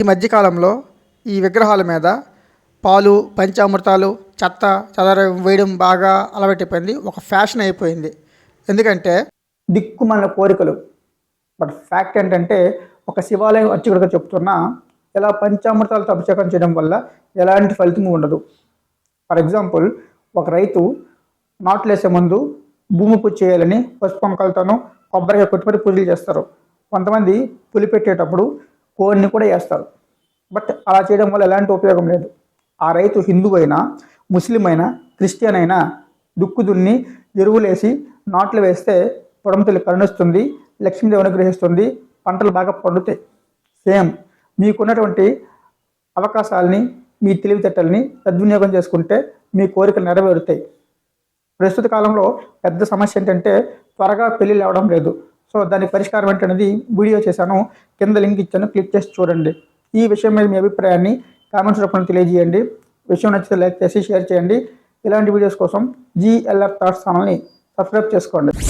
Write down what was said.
ఈ మధ్యకాలంలో ఈ విగ్రహాల మీద పాలు, పంచామృతాలు, చెత్త చెదారం వేయడం బాగా అలవాటైపోయింది. ఒక ఫ్యాషన్ అయిపోయింది. ఎందుకంటే దిక్కుమాలిన కోరికలు. బట్ ఫ్యాక్ట్ ఏంటంటే ఒక శివాలయం అర్చకుడిగా చెప్తున్నా ఇలా పంచామృతాలతో అభిషేకం చేయడం వల్ల ఎలాంటి ఫలితం ఉండదు. ఫర్ ఎగ్జాంపుల్, ఒక రైతు నాట్లేసే ముందు భూమి పూజ చేయాలని పసుపు మొక్కలతోనూ కొబ్బరిగా కొట్టుబడి పూజలు చేస్తారు. కొంతమంది పులి పెట్టేటప్పుడు కోడిని కూడా వేస్తారు. బట్ అలా చేయడం వల్ల ఎలాంటి ఉపయోగం లేదు. ఆ రైతు హిందూ అయినా, ముస్లిం అయినా, క్రిస్టియన్ అయినా దుక్కు దున్ని ఎరువులేసి నాట్లు వేస్తే పొడమతల్లి కరుణిస్తుంది, లక్ష్మీదేవి అనుగ్రహిస్తుంది, పంటలు బాగా పండుతాయి. సేమ్ మీకున్నటువంటి అవకాశాలని, మీ తెలివితేటల్ని సద్వినియోగం చేసుకుంటే మీ కోరికలు నెరవేరుతాయి. ప్రస్తుత కాలంలో పెద్ద సమస్య ఏంటంటే త్వరగా పెళ్ళిళ్ళు అవ్వడం లేదు. సో దానికి పరిష్కారం ఏంటనేది వీడియో చేశాను, కింద లింక్ ఇచ్చాను, క్లిక్ చేసి చూడండి. ఈ విషయం మీద మీ అభిప్రాయాన్ని కామెంట్స్ రూపంలో తెలియజేయండి. విషయం నచ్చితే లైక్ చేసి షేర్ చేయండి. ఇలాంటి వీడియోస్ కోసం GLR థాట్స్ ఛానల్ని సబ్స్క్రైబ్ చేసుకోండి.